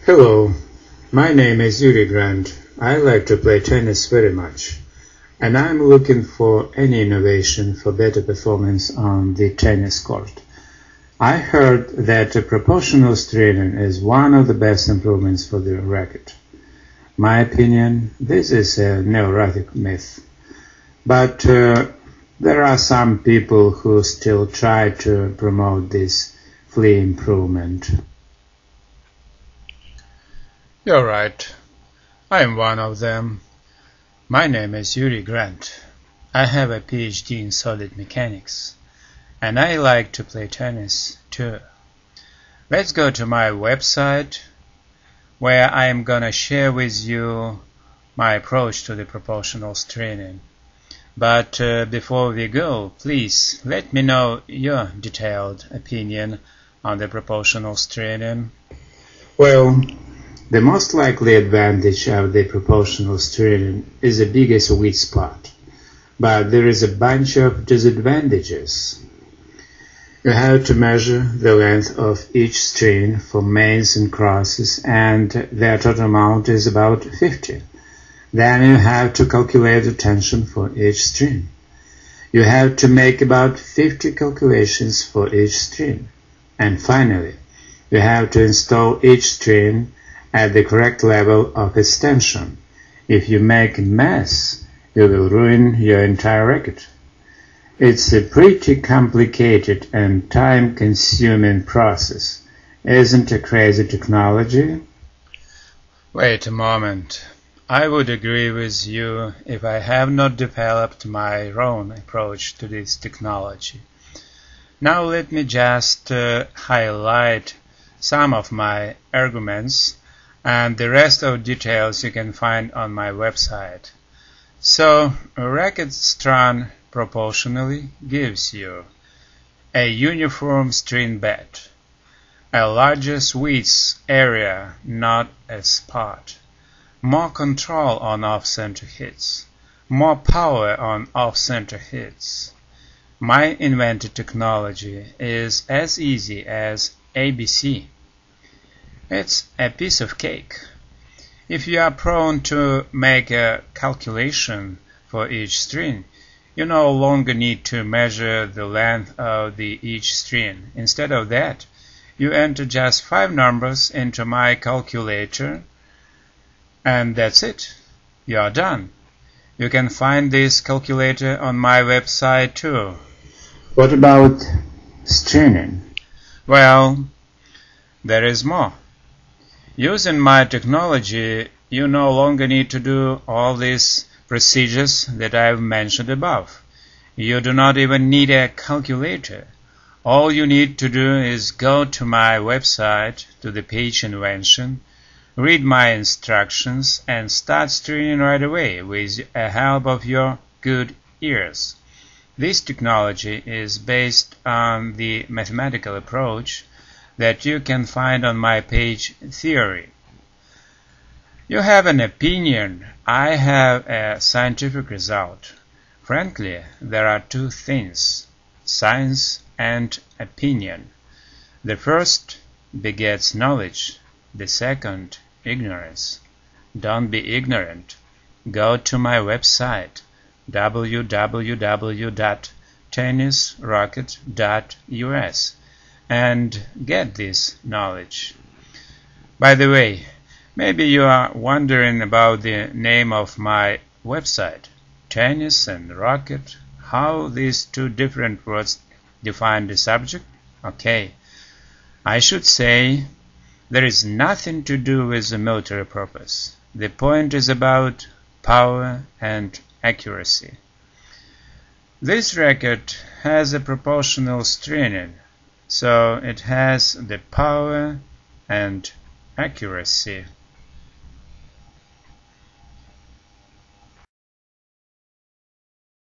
Hello, my name is Yuri Grant. I like to play tennis very much, and I'm looking for any innovation for better performance on the tennis court. I heard that proportional straining is one of the best improvements for the racket. My opinion, this is a neurotic myth, but there are some people who still try to promote this flea improvement. You're right. I am one of them. My name is Yuri Grant. I have a PhD in solid mechanics, and I like to play tennis too. Let's go to my website, where I am gonna share with you my approach to the proportional straining. But before we go, please let me know your detailed opinion on the proportional straining. Well, the most likely advantage of the proportional straining is the biggest weak spot, but there is a bunch of disadvantages. You have to measure the length of each string for mains and crosses, and their total amount is about 50. Then you have to calculate the tension for each string. You have to make about 50 calculations for each string. And finally, you have to install each string at the correct level of its tension. If you make a mess, you will ruin your entire racket. It's a pretty complicated and time-consuming process. Isn't it crazy technology? Wait a moment. I would agree with you if I have not developed my own approach to this technology. Now let me just highlight some of my arguments, and the rest of details you can find on my website. So, a racket strung proportionally gives you a uniform string bed, a larger width area, not a spot, more control on off-center hits, more power on off-center hits. My invented technology is as easy as ABC. It's a piece of cake. If you are prone to make a calculation for each string, you no longer need to measure the length of each string. Instead of that, you enter just 5 numbers into my calculator, and that's it. You are done. You can find this calculator on my website too. What about straining? Well, there is more. Using my technology, you no longer need to do all these procedures that I've mentioned above. You do not even need a calculator. All you need to do is go to my website, to the page Invention, read my instructions, and start straining right away with the help of your good ears. This technology is based on the mathematical approach that you can find on my page Theory. You have an opinion, I have a scientific result. Frankly, there are two things, science and opinion. The first begets knowledge, the second ignorance. Don't be ignorant. Go to my website www.tennisracket.us and get this knowledge. By the way, maybe you are wondering about the name of my website, tennis and racket, how these two different words define the subject? Okay, I should say there is nothing to do with the military purpose. The point is about power and accuracy. This racket has a proportional straining, so it has the power and accuracy